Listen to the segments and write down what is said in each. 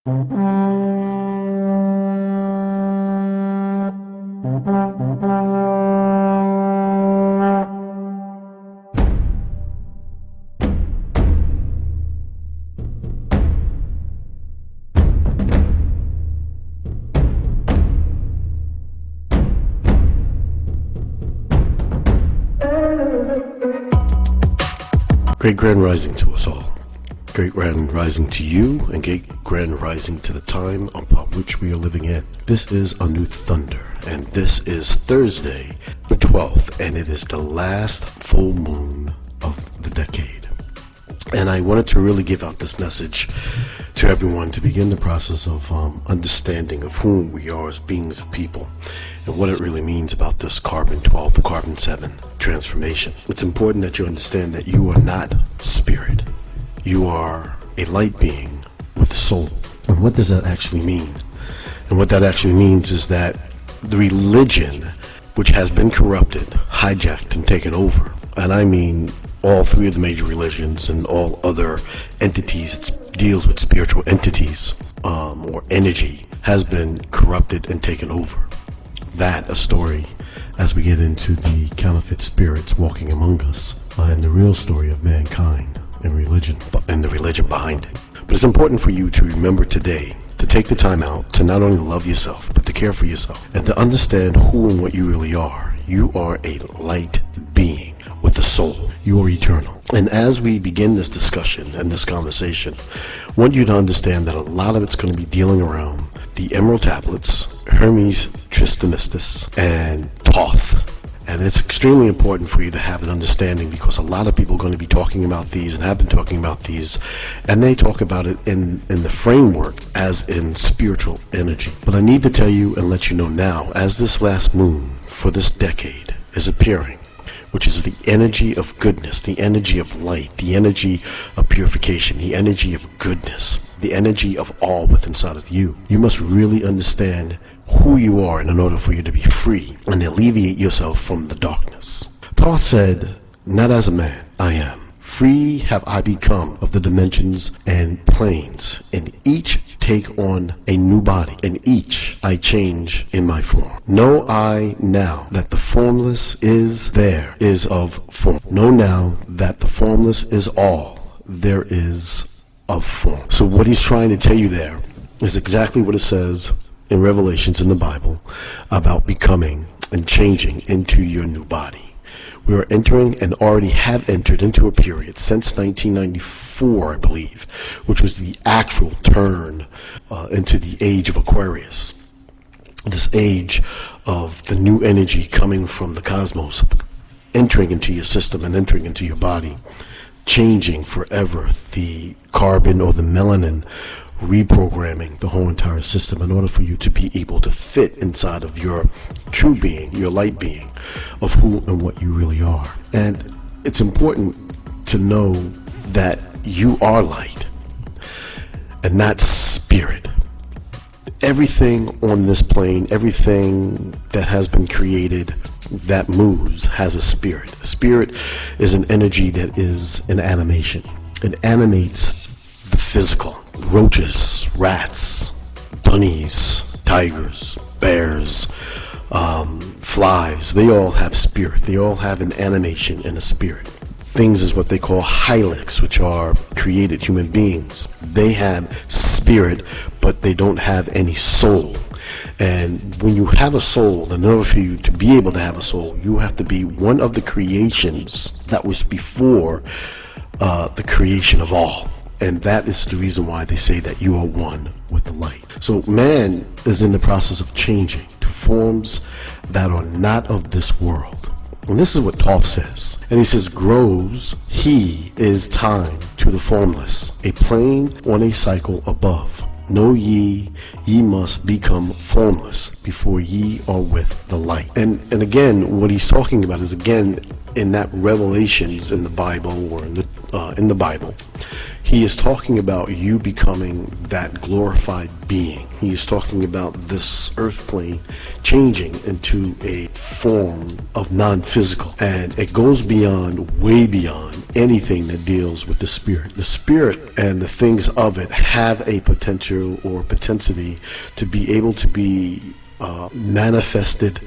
Great grand rising to us all. Great grand rising to you, and great grand rising to the time upon which we are living in. This is A New Thunder, and this is Thursday, the 12th, and it is the last full moon of the decade. And I wanted to really give out this message to everyone to begin the process of understanding of who we are as beings of people and what it really means about this carbon 12, carbon 7 transformation. It's important that you understand that you are not spirit. You are a light being with a soul. And what does that actually mean? And what that actually means is that the religion, which has been corrupted, hijacked, and taken over, and I mean all three of the major religions and all other entities that deals with spiritual entities or energy, has been corrupted and taken over. That a story as we get into the counterfeit spirits walking among us, and the real story of mankind and religion and the religion behind it. But it's important for you to remember today to take the time out to not only love yourself, but to care for yourself and to understand who and what you really are. You are a light being with a soul. You are eternal. And as we begin this discussion and this conversation, I want you to understand that a lot of it's going to be dealing around the Emerald Tablets, Hermes Trismegistus, and Thoth. And it's extremely important for you to have an understanding, because a lot of people are going to be talking about these and have been talking about these, and they talk about it in the framework as in spiritual energy. But I need to tell you and let you know now, as this last moon for this decade is appearing, which is the energy of goodness, the energy of light, the energy of purification, the energy of goodness, the energy of all within inside of you. You must really understand who you are in order for you to be free and alleviate yourself from the darkness. Thoth said, "Not as a man I am. Free have I become of the dimensions and planes, and each take on a new body, and each I change in my form. Know I now that the formless is there is of form. Know now that the formless is all there is of form." So what he's trying to tell you there is exactly what it says in Revelations in the Bible about becoming and changing into your new body. We are entering and already have entered into a period since 1994, I believe, which was the actual turn into the age of Aquarius. This age of the new energy coming from the cosmos, entering into your system and entering into your body, changing forever the carbon or the melanin, reprogramming the whole entire system in order for you to be able to fit inside of your true being, your light being, of who and what you really are. And it's important to know that you are light and not spirit. Everything on this plane, everything that has been created that moves has a spirit. A spirit is an energy that is an animation. It animates the physical. Roaches, rats, bunnies, tigers, bears, flies, they all have spirit. They all have an animation and a spirit. Things is what they call hylics, which are created human beings. They have spirit, but they don't have any soul. And when you have a soul, in order for you to be able to have a soul, you have to be one of the creations that was before the creation of all. And that is the reason why they say that you are one with the light. So man is in the process of changing to forms that are not of this world. And this is what Thoth says. And he says, "Grows he is time to the formless, a plane on a cycle above. Know ye must become formless before ye are with the light." And again, what he's talking about is, again, in that Revelations in the Bible, or in the Bible, he is talking about you becoming that glorified being. He is talking about this earth plane changing into a form of non-physical. And it goes beyond, way beyond anything that deals with the spirit. The spirit and the things of it have a potential or propensity to be able to be manifested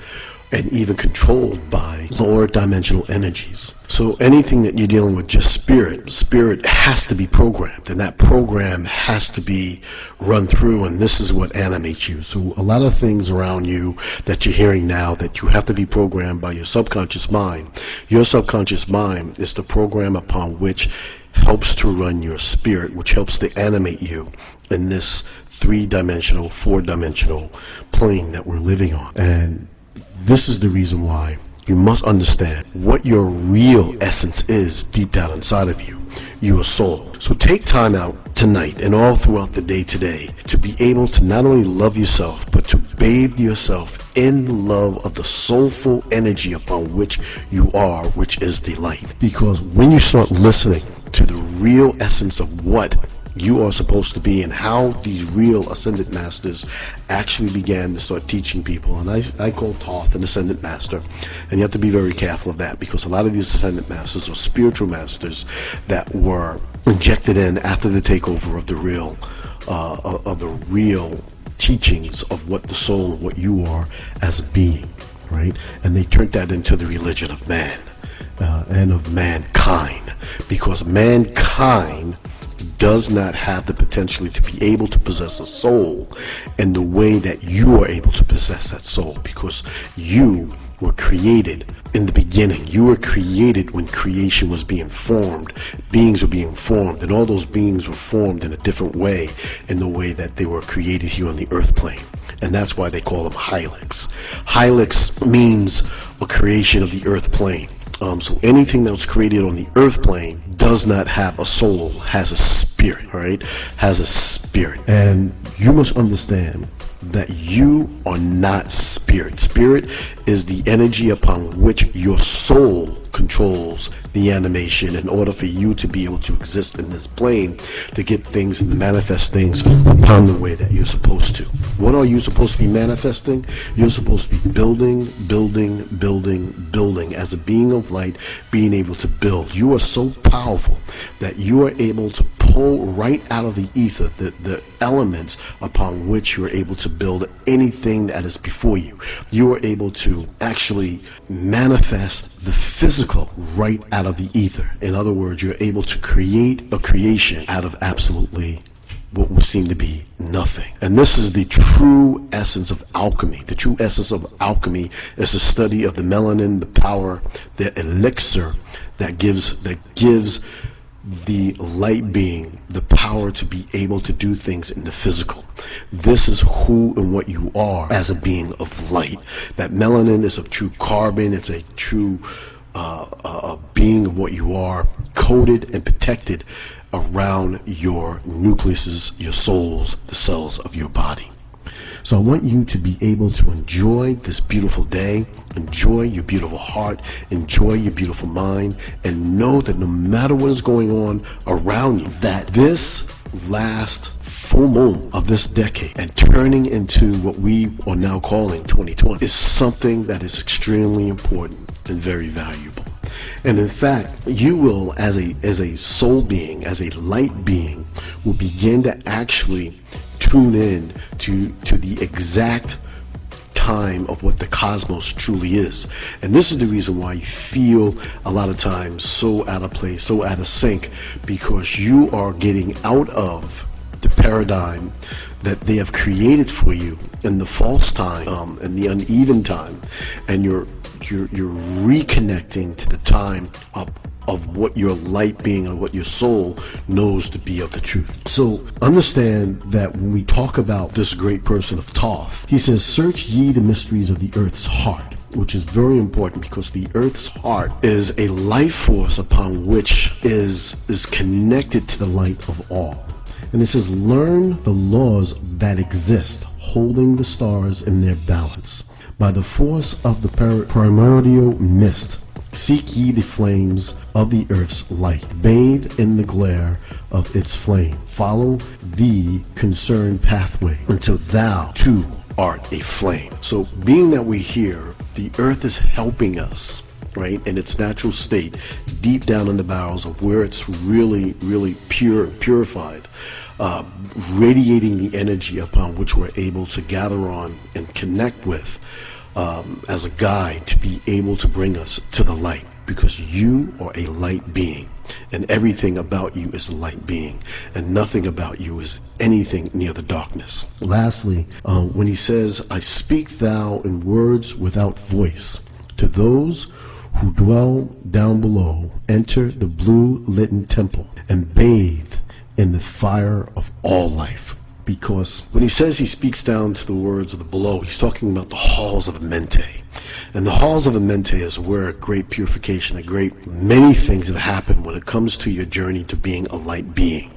and even controlled by lower dimensional energies. So anything that you're dealing with, just spirit has to be programmed, and that program has to be run through, and this is what animates you. So a lot of things around you that you're hearing now that you have to be programmed by your subconscious mind. Your subconscious mind is the program upon which helps to run your spirit, which helps to animate you in this 3-dimensional, 4-dimensional plane that we're living on. And this is the reason why you must understand what your real essence is deep down inside of you, your soul. So take time out tonight and all throughout the day today to be able to not only love yourself, but to bathe yourself in the love of the soulful energy upon which you are, which is the light. Because when you start listening to the real essence of what you are supposed to be and how these real ascended masters actually began to start teaching people, and I call Thoth an ascended master, and you have to be very careful of that, because a lot of these ascended masters are spiritual masters that were injected in after the takeover of the real teachings of what the soul and what you are as a being, right? And they turned that into the religion of man and of mankind, because mankind does not have the potential to be able to possess a soul in the way that you are able to possess that soul, because you were created in the beginning. You were created when creation was being formed. Beings were being formed, and all those beings were formed in a different way, in the way that they were created here on the earth plane. And that's why they call them hijacked. Hijacked means a creation of the earth plane. So anything that was created on the earth plane does not have a soul, has a spirit, all right? Has a spirit. And you must understand that you are not spirit. Spirit is the energy upon which your soul controls the animation in order for you to be able to exist in this plane, to get things and manifest things upon the way that you're supposed to. What are you supposed to be manifesting? You're supposed to be building as a being of light, being able to build. You are so powerful that you are able to pull right out of the ether the elements upon which you are able to build anything that is before you. You are able to actually manifest the physical right out of the ether. In other words, you're able to create a creation out of absolutely what would seem to be nothing. And this is the true essence of alchemy. The true essence of alchemy is the study of the melanin, the power, the elixir that gives the light being the power to be able to do things in the physical. This is who and what you are as a being of light. That melanin is a true carbon. It's a true being of what you are, coded and protected around your nucleuses, your souls, the cells of your body. So I want you to be able to enjoy this beautiful day, enjoy your beautiful heart, enjoy your beautiful mind, and know that no matter what is going on around you, that this last full moon of this decade and turning into what we are now calling 2020 is something that is extremely important and very valuable. And in fact, you will, as a soul being, as a light being, will begin to actually tune in to the exact time of what the cosmos truly is. And this is the reason why you feel a lot of times so out of place, so out of sync, because you are getting out of the paradigm that they have created for you in the false time and the uneven time, and you're reconnecting to the time of what your light being and what your soul knows to be of the truth. So understand that when we talk about this great person of Thoth, he says, search ye the mysteries of the earth's heart, which is very important, because the earth's heart is a life force upon which is connected to the light of all. And it says, learn the laws that exist, holding the stars in their balance. By the force of the primordial mist, Seek ye the flames of the earth's light. Bathe in the glare of its flame. Follow the concerned pathway until thou too art a flame. So being that we're here, the earth is helping us, right, in its natural state, deep down in the bowels of where it's really, really pure and purified, radiating the energy upon which we're able to gather on and connect with as a guide to be able to bring us to the light, because you are a light being and everything about you is a light being and nothing about you is anything near the darkness. Lastly, when he says, I speak thou in words without voice to those who dwell down below, enter the blue litten temple and bathe in the fire of all life. Because when he says he speaks down to the words of the below, he's talking about the Halls of Amenti. And the Halls of Amenti is where a great purification, many things that happen when it comes to your journey to being a light being.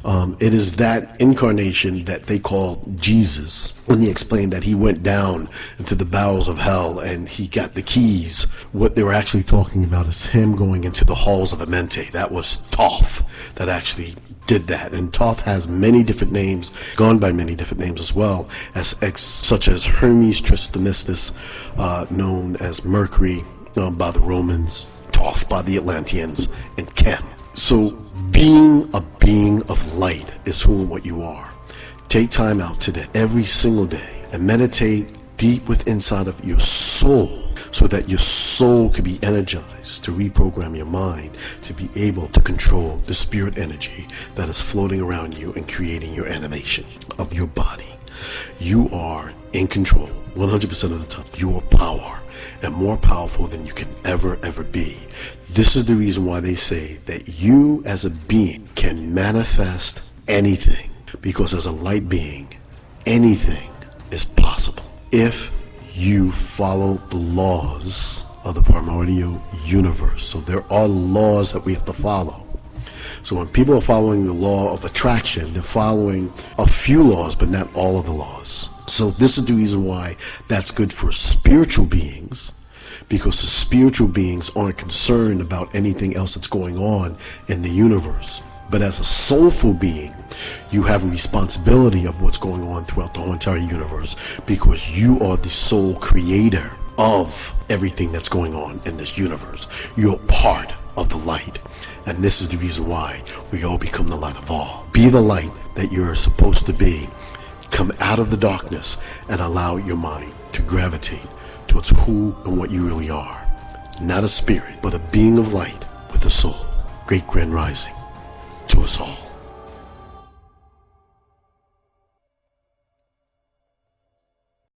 It is that incarnation that they call Jesus, when they explained that he went down into the bowels of hell and he got the keys. What they were actually talking about is him going into the Halls of Amenti. That was Thoth that actually did that. And Thoth has many different names, gone by many different names as well, such as Hermes Trismegistus, known as Mercury by the Romans, Thoth by the Atlanteans, and Chem. So being a being of light is who and what you are. Take time out today, every single day, and meditate deep within inside of your soul, so that your soul can be energized to reprogram your mind to be able to control the spirit energy that is floating around you and creating your animation of your body. You are in control 100% of the time. You are power, and more powerful than you can ever be. This is the reason why they say that you as a being can manifest anything, because as a light being, anything is possible if you follow the laws of the primordial universe. So there are laws that we have to follow. So when people are following the law of attraction, they're following a few laws, but not all of the laws. So this is the reason why that's good for spiritual beings, because the spiritual beings aren't concerned about anything else that's going on in the universe. But as a soulful being, you have a responsibility of what's going on throughout the whole entire universe, because you are the sole creator of everything that's going on in this universe. You're part of the light. And this is the reason why we all become the light of all. Be the light that you're supposed to be. Come out of the darkness and allow your mind to gravitate towards who and what you really are. Not a spirit, but a being of light with a soul. Great grand rising to us all.